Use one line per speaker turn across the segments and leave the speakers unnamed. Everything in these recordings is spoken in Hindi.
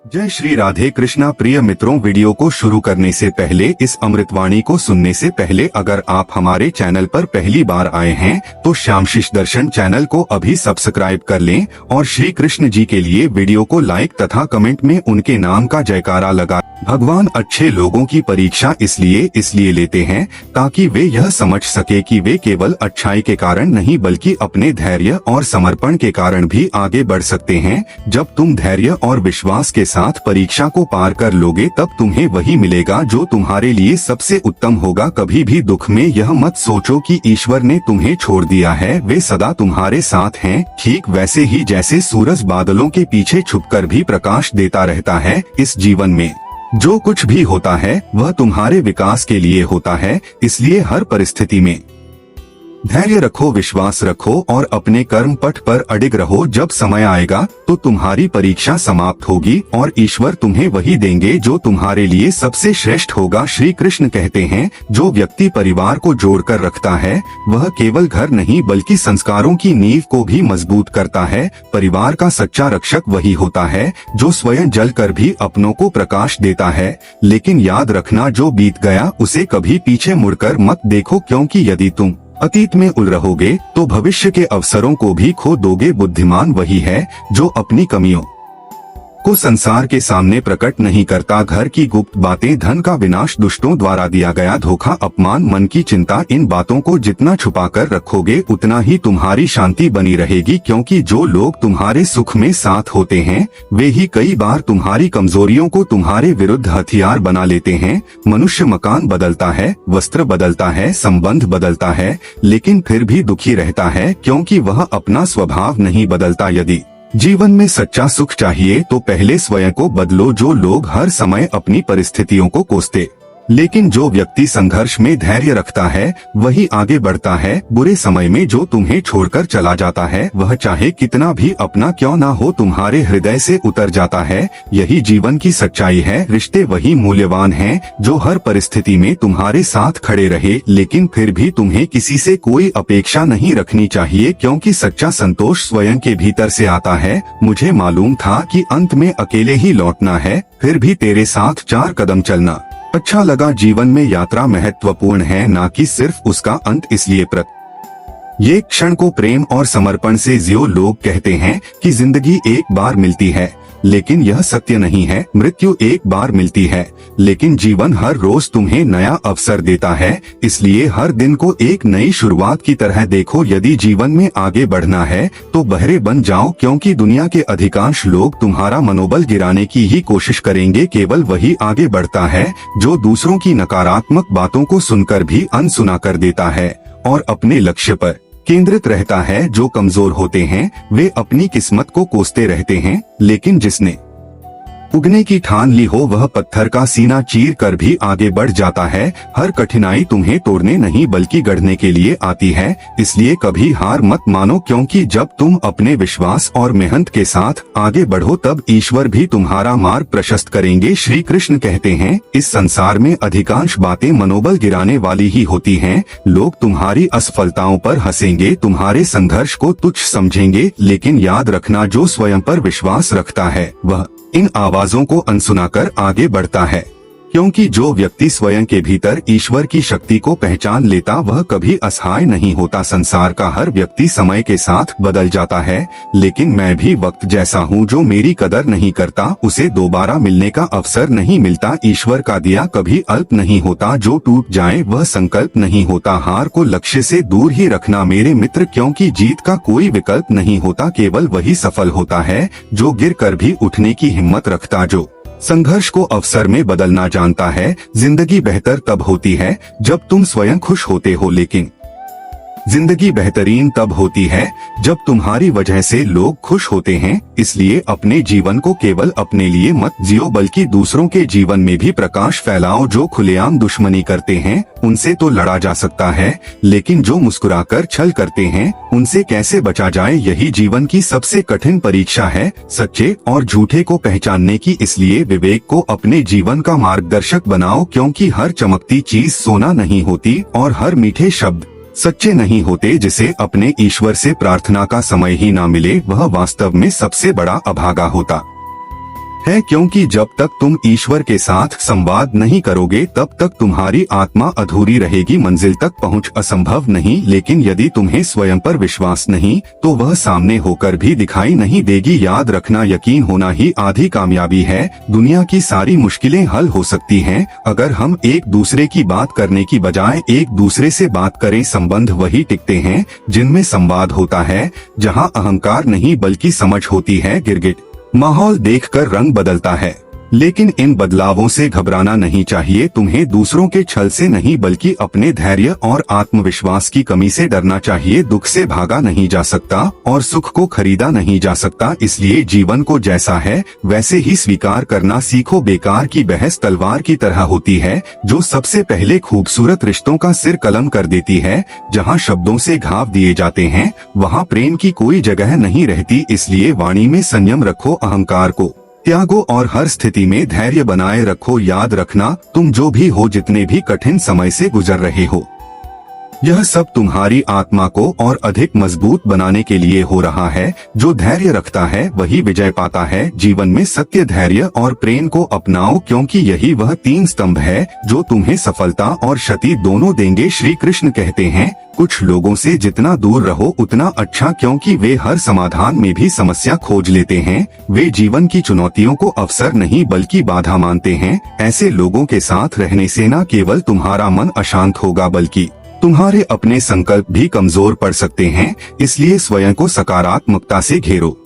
जय श्री राधे कृष्णा। प्रिय मित्रों, वीडियो को शुरू करने से पहले, इस अमृतवाणी को सुनने से पहले अगर आप हमारे चैनल पर पहली बार आए हैं तो श्यामशिष दर्शन चैनल को अभी सब्सक्राइब कर लें और श्री कृष्ण जी के लिए वीडियो को लाइक तथा कमेंट में उनके नाम का जयकारा लगा। भगवान अच्छे लोगों की परीक्षा इसलिए लेते हैं ताकि वे यह समझ सके कि वे केवल अच्छाई के कारण नहीं बल्कि अपने धैर्य और समर्पण के कारण भी आगे बढ़ सकते हैं। जब तुम धैर्य और विश्वास के साथ परीक्षा को पार कर लोगे तब तुम्हें वही मिलेगा जो तुम्हारे लिए सबसे उत्तम होगा। कभी भी दुख में यह मत सोचो कि ईश्वर ने तुम्हें छोड़ दिया है, वे सदा तुम्हारे साथ हैं, ठीक वैसे ही जैसे सूरज बादलों के पीछे छुपकर भी प्रकाश देता रहता है। इस जीवन में जो कुछ भी होता है वह तुम्हारे विकास के लिए होता है, इसलिए हर परिस्थिति में धैर्य रखो, विश्वास रखो और अपने कर्म पथ पर अडिग रहो। जब समय आएगा तो तुम्हारी परीक्षा समाप्त होगी और ईश्वर तुम्हें वही देंगे जो तुम्हारे लिए सबसे श्रेष्ठ होगा। श्री कृष्ण कहते हैं, जो व्यक्ति परिवार को जोड़कर रखता है वह केवल घर नहीं बल्कि संस्कारों की नींव को भी मजबूत करता है। परिवार का सच्चा रक्षक वही होता है जो स्वयं जलकर भी अपनों को प्रकाश देता है। लेकिन याद रखना, जो बीत गया उसे कभी पीछे मुड़कर मत देखो, क्योंकि यदि तुम अतीत में उलझ रहोगे तो भविष्य के अवसरों को भी खो दोगे। बुद्धिमान वही है जो अपनी कमियों को संसार के सामने प्रकट नहीं करता। घर की गुप्त बातें, धन का विनाश, दुष्टों द्वारा दिया गया धोखा, अपमान, मन की चिंता, इन बातों को जितना छुपा कर रखोगे उतना ही तुम्हारी शांति बनी रहेगी। क्योंकि जो लोग तुम्हारे सुख में साथ होते हैं वे ही कई बार तुम्हारी कमजोरियों को तुम्हारे विरुद्ध हथियार बना लेते हैं। मनुष्य मकान बदलता है, वस्त्र बदलता है, संबंध बदलता है, लेकिन फिर भी दुखी रहता है क्योंकि वह अपना स्वभाव नहीं बदलता। यदि जीवन में सच्चा सुख चाहिए तो पहले स्वयं को बदलो। जो लोग हर समय अपनी परिस्थितियों को कोसते लेकिन जो व्यक्ति संघर्ष में धैर्य रखता है वही आगे बढ़ता है। बुरे समय में जो तुम्हें छोड़कर चला जाता है वह चाहे कितना भी अपना क्यों ना हो तुम्हारे हृदय से उतर जाता है। यही जीवन की सच्चाई है। रिश्ते वही मूल्यवान हैं जो हर परिस्थिति में तुम्हारे साथ खड़े रहे, लेकिन फिर भी तुम्हें किसी से कोई अपेक्षा नहीं रखनी चाहिए क्योंकि सच्चा संतोष स्वयं के भीतर से आता है। मुझे मालूम था कि अंत में अकेले ही लौटना है, फिर भी तेरे साथ 4 कदम चलना अच्छा लगा। जीवन में यात्रा महत्वपूर्ण है, ना कि सिर्फ उसका अंत। इसलिए ये क्षण को प्रेम और समर्पण से जियो। लोग कहते हैं कि जिंदगी एक बार मिलती है, लेकिन यह सत्य नहीं है। मृत्यु एक बार मिलती है, लेकिन जीवन हर रोज तुम्हें नया अवसर देता है। इसलिए हर दिन को एक नई शुरुआत की तरह देखो। यदि जीवन में आगे बढ़ना है तो बहरे बन जाओ, क्योंकि दुनिया के अधिकांश लोग तुम्हारा मनोबल गिराने की ही कोशिश करेंगे। केवल वही आगे बढ़ता है जो दूसरों की नकारात्मक बातों को सुनकर भी अनसुना कर देता है और अपने लक्ष्य पर केंद्रित रहता है। जो कमजोर होते हैं वे अपनी किस्मत को कोसते रहते हैं, लेकिन जिसने उगने की ठान ली हो वह पत्थर का सीना चीर कर भी आगे बढ़ जाता है। हर कठिनाई तुम्हें तोड़ने नहीं बल्कि गढ़ने के लिए आती है। इसलिए कभी हार मत मानो, क्योंकि जब तुम अपने विश्वास और मेहनत के साथ आगे बढ़ो तब ईश्वर भी तुम्हारा मार्ग प्रशस्त करेंगे। श्री कृष्ण कहते हैं, इस संसार में अधिकांश बातें मनोबल गिराने वाली ही होती हैं। लोग तुम्हारी असफलताओं पर हंसेंगे, तुम्हारे संघर्ष को तुच्छ समझेंगे, लेकिन याद रखना, जो स्वयं पर विश्वास रखता है वह इन आवाजों को अनसुना कर आगे बढ़ता है। क्योंकि जो व्यक्ति स्वयं के भीतर ईश्वर की शक्ति को पहचान लेता वह कभी असहाय नहीं होता। संसार का हर व्यक्ति समय के साथ बदल जाता है, लेकिन मैं भी वक्त जैसा हूँ। जो मेरी कदर नहीं करता उसे दोबारा मिलने का अवसर नहीं मिलता। ईश्वर का दिया कभी अल्प नहीं होता, जो टूट जाए वह संकल्प नहीं होता। हार को लक्ष्य से दूर ही रखना मेरे मित्र, क्योंकि जीत का कोई विकल्प नहीं होता। केवल वही सफल होता है जो गिर कर भी उठने की हिम्मत रखता, जो संघर्ष को अवसर में बदलना जानता है। जिंदगी बेहतर तब होती है जब तुम स्वयं खुश होते हो, लेकिन जिंदगी बेहतरीन तब होती है जब तुम्हारी वजह से लोग खुश होते हैं। इसलिए अपने जीवन को केवल अपने लिए मत जियो बल्कि दूसरों के जीवन में भी प्रकाश फैलाओ। जो खुलेआम दुश्मनी करते हैं उनसे तो लड़ा जा सकता है, लेकिन जो मुस्कुराकर छल करते हैं उनसे कैसे बचा जाए, यही जीवन की सबसे कठिन परीक्षा है, सच्चे और झूठे को पहचानने की। इसलिए विवेक को अपने जीवन का मार्गदर्शक बनाओ, क्योंकि हर चमकती चीज सोना नहीं होती और हर मीठे शब्द सच्चे नहीं होते। जिसे अपने ईश्वर से प्रार्थना का समय ही ना मिले वह वास्तव में सबसे बड़ा अभागा होता है, क्योंकि जब तक तुम ईश्वर के साथ संवाद नहीं करोगे तब तक तुम्हारी आत्मा अधूरी रहेगी, मंजिल तक पहुंच असंभव नहीं। लेकिन यदि तुम्हें स्वयं पर विश्वास नहीं तो वह सामने होकर भी दिखाई नहीं देगी। याद रखना, यकीन होना ही आधी कामयाबी है। दुनिया की सारी मुश्किलें हल हो सकती हैं अगर हम एक दूसरे की बात करने की बजाय एक दूसरे से बात करें। संबंध वही टिकते हैं जिनमें संवाद होता है, जहां अहंकार नहीं बल्कि समझ होती है। गिरगिट माहौल देखकर रंग बदलता है, लेकिन इन बदलावों से घबराना नहीं चाहिए। तुम्हें दूसरों के छल से नहीं बल्कि अपने धैर्य और आत्मविश्वास की कमी से डरना चाहिए। दुख से भागा नहीं जा सकता और सुख को खरीदा नहीं जा सकता, इसलिए जीवन को जैसा है वैसे ही स्वीकार करना सीखो। बेकार की बहस तलवार की तरह होती है जो सबसे पहले खूबसूरत रिश्तों का सिर कलम कर देती है। जहाँ शब्दों से घाव दिए जाते हैं वहाँ प्रेम की कोई जगह नहीं रहती। इसलिए वाणी में संयम रखो, अहंकार को त्यागो और हर स्थिति में धैर्य बनाए रखो। याद रखना, तुम जो भी हो, जितने भी कठिन समय से गुजर रहे हो, यह सब तुम्हारी आत्मा को और अधिक मजबूत बनाने के लिए हो रहा है। जो धैर्य रखता है वही विजय पाता है। जीवन में सत्य, धैर्य और प्रेम को अपनाओ, क्योंकि यही वह 3 स्तंभ है जो तुम्हें सफलता और क्षति दोनों देंगे। श्री कृष्ण कहते हैं, कुछ लोगों से जितना दूर रहो उतना अच्छा, क्योंकि वे हर समाधान में भी समस्या खोज लेते हैं। वे जीवन की चुनौतियों को अवसर नहीं बल्कि बाधा मानते हैं। ऐसे लोगों के साथ रहने से न केवल तुम्हारा मन अशांत होगा बल्कि तुम्हारे अपने संकल्प भी कमजोर पड़ सकते हैं। इसलिए स्वयं को सकारात्मकता से घेरो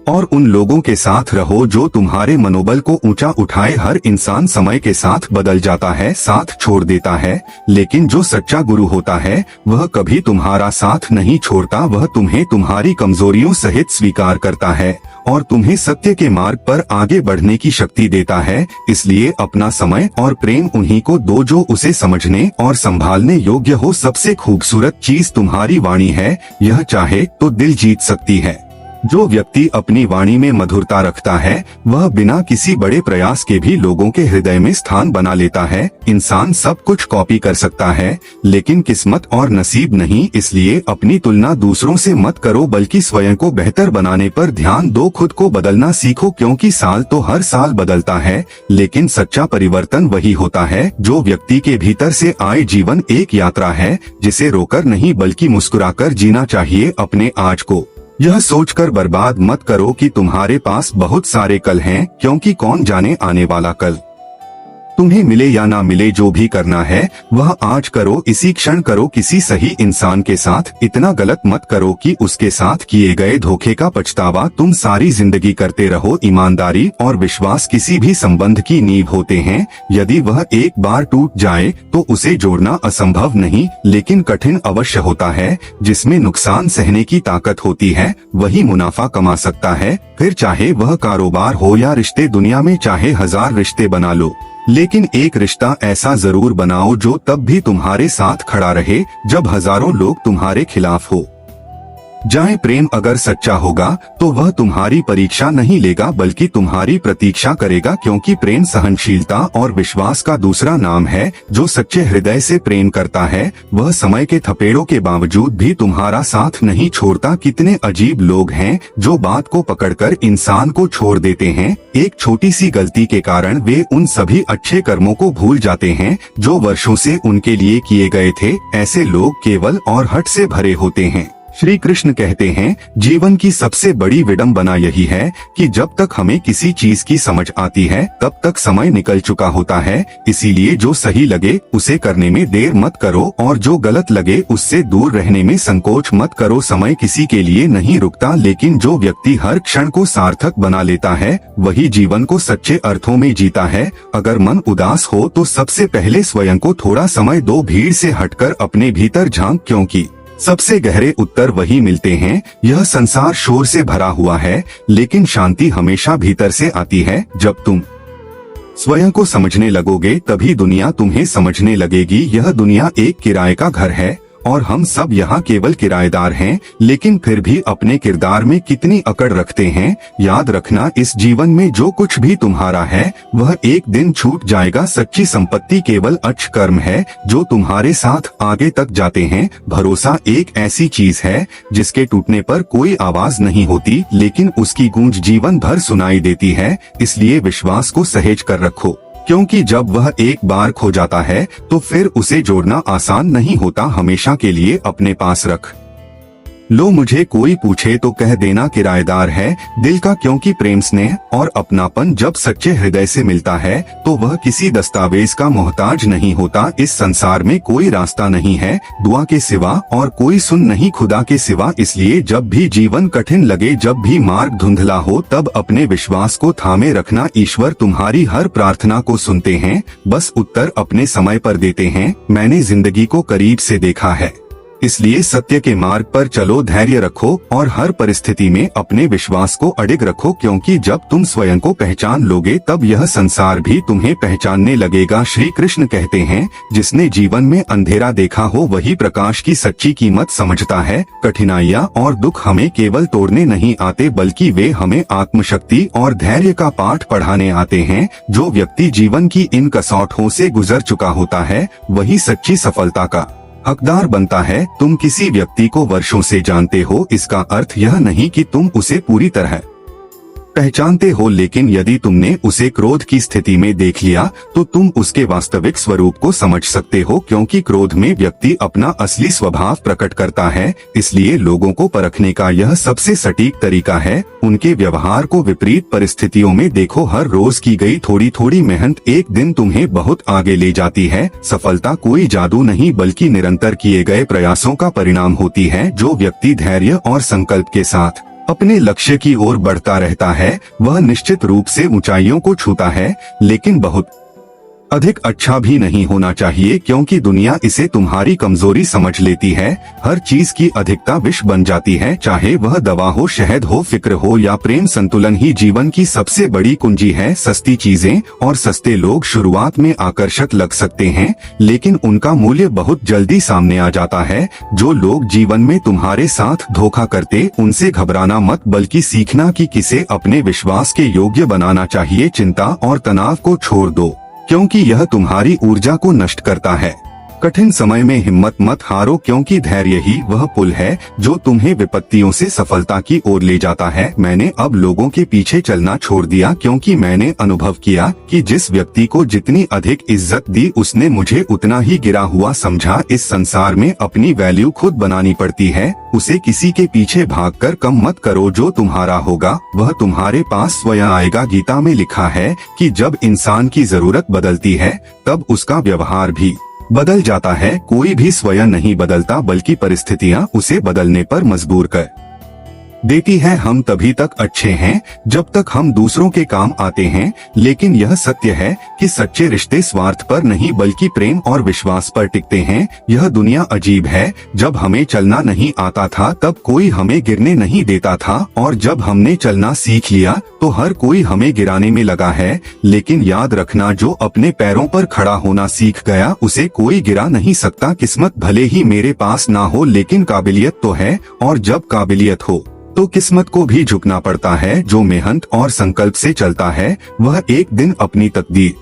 और उन लोगों के साथ रहो जो तुम्हारे मनोबल को ऊंचा उठाए। हर इंसान समय के साथ बदल जाता है, साथ छोड़ देता है, लेकिन जो सच्चा गुरु होता है वह कभी तुम्हारा साथ नहीं छोड़ता। वह तुम्हें तुम्हारी कमजोरियों सहित स्वीकार करता है और तुम्हें सत्य के मार्ग पर आगे बढ़ने की शक्ति देता है। इसलिए अपना समय और प्रेम उन्हीं को दो जो उसे समझने और संभालने योग्य हो। सबसे खूबसूरत चीज तुम्हारी वाणी है, यह चाहे तो दिल जीत सकती है। जो व्यक्ति अपनी वाणी में मधुरता रखता है वह बिना किसी बड़े प्रयास के भी लोगों के हृदय में स्थान बना लेता है। इंसान सब कुछ कॉपी कर सकता है लेकिन किस्मत और नसीब नहीं। इसलिए अपनी तुलना दूसरों से मत करो बल्कि स्वयं को बेहतर बनाने पर ध्यान दो। खुद को बदलना सीखो, क्योंकि साल तो हर साल बदलता है लेकिन सच्चा परिवर्तन वही होता है जो व्यक्ति के भीतर से आए। जीवन एक यात्रा है जिसे रोकर नहीं बल्कि मुस्कुराकर जीना चाहिए। अपने आज को यह सोचकर बर्बाद मत करो कि तुम्हारे पास बहुत सारे कल हैं, क्योंकि कौन जाने आने वाला कल तुम्हें मिले या ना मिले। जो भी करना है वह आज करो, इसी क्षण करो। किसी सही इंसान के साथ इतना गलत मत करो कि उसके साथ किए गए धोखे का पछतावा तुम सारी जिंदगी करते रहो। ईमानदारी और विश्वास किसी भी संबंध की नींव होते हैं। यदि वह एक बार टूट जाए तो उसे जोड़ना असंभव नहीं लेकिन कठिन अवश्य होता है। जिसमें नुकसान सहने की ताकत होती है वही मुनाफा कमा सकता है। फिर चाहे वह कारोबार हो या रिश्ते, दुनिया में चाहे 1000 रिश्ते बना लो लेकिन एक रिश्ता ऐसा जरूर बनाओ जो तब भी तुम्हारे साथ खड़ा रहे जब हजारों लोग तुम्हारे खिलाफ हो जाए। प्रेम अगर सच्चा होगा तो वह तुम्हारी परीक्षा नहीं लेगा बल्कि तुम्हारी प्रतीक्षा करेगा, क्योंकि प्रेम सहनशीलता और विश्वास का दूसरा नाम है। जो सच्चे हृदय से प्रेम करता है वह समय के थपेड़ों के बावजूद भी तुम्हारा साथ नहीं छोड़ता। कितने अजीब लोग हैं जो बात को पकड़कर इंसान को छोड़ देते हैं। एक छोटी सी गलती के कारण वे उन सभी अच्छे कर्मों को भूल जाते हैं जो वर्षों से उनके लिए किए गए थे। ऐसे लोग केवल और हठ से भरे होते हैं। श्री कृष्ण कहते हैं, जीवन की सबसे बड़ी विडंबना यही है कि जब तक हमें किसी चीज की समझ आती है तब तक समय निकल चुका होता है। इसीलिए जो सही लगे उसे करने में देर मत करो और जो गलत लगे उससे दूर रहने में संकोच मत करो। समय किसी के लिए नहीं रुकता लेकिन जो व्यक्ति हर क्षण को सार्थक बना लेता है वही जीवन को सच्चे अर्थों में जीता है। अगर मन उदास हो तो सबसे पहले स्वयं को थोड़ा समय दो, भीड़ से हटकर अपने भीतर झांक, क्योंकि सबसे गहरे उत्तर वही मिलते हैं। यह संसार शोर से भरा हुआ है लेकिन शांति हमेशा भीतर से आती है। जब तुम स्वयं को समझने लगोगे तभी दुनिया तुम्हें समझने लगेगी। यह दुनिया एक किराए का घर है और हम सब यहाँ केवल किराएदार हैं, लेकिन फिर भी अपने किरदार में कितनी अकड़ रखते हैं। याद रखना, इस जीवन में जो कुछ भी तुम्हारा है वह एक दिन छूट जाएगा। सच्ची संपत्ति केवल अच्छ कर्म है जो तुम्हारे साथ आगे तक जाते हैं। भरोसा एक ऐसी चीज है जिसके टूटने पर कोई आवाज नहीं होती, लेकिन उसकी गूंज जीवन भर सुनाई देती है। इसलिए विश्वास को सहेज कर रखो, क्योंकि जब वह एक बार खो जाता है तो फिर उसे जोड़ना आसान नहीं होता। हमेशा के लिए अपने पास रख लो। मुझे कोई पूछे तो कह देना किराएदार है दिल का, क्योंकि प्रेम, स्नेह और अपनापन जब सच्चे हृदय से मिलता है तो वह किसी दस्तावेज का मोहताज नहीं होता। इस संसार में कोई रास्ता नहीं है दुआ के सिवा और कोई सुन नहीं खुदा के सिवा। इसलिए जब भी जीवन कठिन लगे, जब भी मार्ग धुंधला हो, तब अपने विश्वास को थामे रखना। ईश्वर तुम्हारी हर प्रार्थना को सुनते हैं, बस उत्तर अपने समय पर देते हैं। मैंने जिंदगी को करीब से देखा है, इसलिए सत्य के मार्ग पर चलो, धैर्य रखो और हर परिस्थिति में अपने विश्वास को अडिग रखो, क्योंकि जब तुम स्वयं को पहचान लोगे तब यह संसार भी तुम्हें पहचानने लगेगा। श्री कृष्ण कहते हैं, जिसने जीवन में अंधेरा देखा हो वही प्रकाश की सच्ची कीमत समझता है। कठिनाइयाँ और दुख हमें केवल तोड़ने नहीं आते, बल्कि वे हमें आत्मशक्ति और धैर्य का पाठ पढ़ाने आते हैं। जो व्यक्ति जीवन की इन कसौटों से गुजर चुका होता है वही सच्ची सफलता का हकदार बनता है। तुम किसी व्यक्ति को वर्षों से जानते हो, इसका अर्थ यह नहीं कि तुम उसे पूरी तरह पहचानते हो, लेकिन यदि तुमने उसे क्रोध की स्थिति में देख लिया तो तुम उसके वास्तविक स्वरूप को समझ सकते हो, क्योंकि क्रोध में व्यक्ति अपना असली स्वभाव प्रकट करता है। इसलिए लोगों को परखने का यह सबसे सटीक तरीका है, उनके व्यवहार को विपरीत परिस्थितियों में देखो। हर रोज की गई थोड़ी थोड़ी मेहनत एक दिन तुम्हें बहुत आगे ले जाती है। सफलता कोई जादू नहीं, बल्कि निरंतर किए गए प्रयासों का परिणाम होती है। जो व्यक्ति धैर्य और संकल्प के साथ अपने लक्ष्य की ओर बढ़ता रहता है वह निश्चित रूप से ऊंचाइयों को छूता है, लेकिन बहुत अधिक अच्छा भी नहीं होना चाहिए, क्योंकि दुनिया इसे तुम्हारी कमजोरी समझ लेती है। हर चीज की अधिकता विष बन जाती है, चाहे वह दवा हो, शहद हो, फिक्र हो या प्रेम। संतुलन ही जीवन की सबसे बड़ी कुंजी है। सस्ती चीजें और सस्ते लोग शुरुआत में आकर्षक लग सकते हैं, लेकिन उनका मूल्य बहुत जल्दी सामने आ जाता है। जो लोग जीवन में तुम्हारे साथ धोखा करते उनसे घबराना मत, बल्कि सीखना कि किसे अपने विश्वास के योग्य बनाना चाहिए। चिंता और तनाव को छोड़ दो, क्योंकि यह तुम्हारी ऊर्जा को नष्ट करता है। कठिन समय में हिम्मत मत हारो, क्योंकि धैर्य ही वह पुल है जो तुम्हें विपत्तियों से सफलता की ओर ले जाता है। मैंने अब लोगों के पीछे चलना छोड़ दिया, क्योंकि मैंने अनुभव किया कि जिस व्यक्ति को जितनी अधिक इज्जत दी उसने मुझे उतना ही गिरा हुआ समझा। इस संसार में अपनी वैल्यू खुद बनानी पड़ती है, उसे किसी के पीछे भागकर कम मत करो। जो तुम्हारा होगा वह तुम्हारे पास स्वयं आएगा। गीता में लिखा है कि जब इंसान की जरूरत बदलती है तब उसका व्यवहार भी बदल जाता है। कोई भी स्वयं नहीं बदलता, बल्कि परिस्थितियां उसे बदलने पर मजबूर कर देती है। हम तभी तक अच्छे हैं जब तक हम दूसरों के काम आते हैं, लेकिन यह सत्य है कि सच्चे रिश्ते स्वार्थ पर नहीं बल्कि प्रेम और विश्वास पर टिकते हैं। यह दुनिया अजीब है, जब हमें चलना नहीं आता था तब कोई हमें गिरने नहीं देता था, और जब हमने चलना सीख लिया तो हर कोई हमें गिराने में लगा है। लेकिन याद रखना, जो अपने पैरों पर खड़ा होना सीख गया उसे कोई गिरा नहीं सकता। किस्मत भले ही मेरे पास ना हो, लेकिन काबिलियत तो है, और जब काबिलियत हो तो किस्मत को भी झुकना पड़ता है। जो मेहनत और संकल्प से चलता है वह एक दिन अपनी तकदीर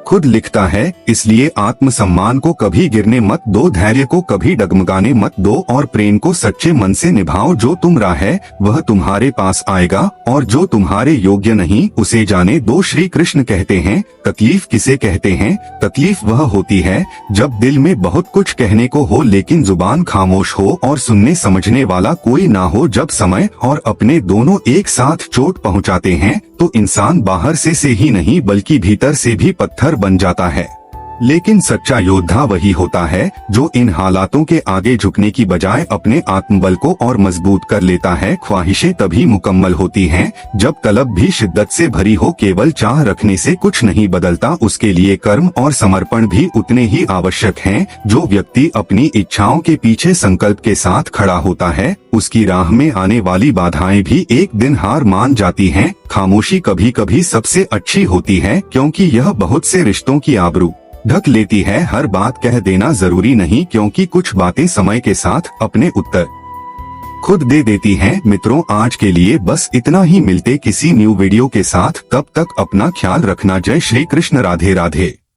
खुद लिखता है। इसलिए आत्मसम्मान को कभी गिरने मत दो, धैर्य को कभी डगमगाने मत दो, और प्रेम को सच्चे मन से निभाओ। जो तुम राह है वह तुम्हारे पास आएगा, और जो तुम्हारे योग्य नहीं उसे जाने दो। श्री कृष्ण कहते हैं, तकलीफ किसे कहते हैं? तकलीफ वह होती है जब दिल में बहुत कुछ कहने को हो लेकिन जुबान खामोश हो और सुनने समझने वाला कोई ना हो। जब समय और अपने दोनों एक साथ चोट पहुंचाते हैं तो इंसान बाहर से ही नहीं बल्कि भीतर से भी पत्थर बन जाता है। लेकिन सच्चा योद्धा वही होता है जो इन हालातों के आगे झुकने की बजाय अपने आत्मबल को और मजबूत कर लेता है। ख्वाहिशें तभी मुकम्मल होती हैं जब तलब भी शिद्दत से भरी हो। केवल चाह रखने से कुछ नहीं बदलता, उसके लिए कर्म और समर्पण भी उतने ही आवश्यक हैं। जो व्यक्ति अपनी इच्छाओं के पीछे संकल्प के साथ खड़ा होता है उसकी राह में आने वाली बाधाएं भी एक दिन हार मान जाती हैं। खामोशी कभी कभी सबसे अच्छी होती है, क्योंकि यह बहुत से रिश्तों की आबरू ढक लेती है। हर बात कह देना जरूरी नहीं, क्योंकि कुछ बातें समय के साथ अपने उत्तर खुद दे देती हैं। मित्रों, आज के लिए बस इतना ही। मिलते किसी न्यू वीडियो के साथ, तब तक अपना ख्याल रखना। जय श्री कृष्ण। राधे राधे।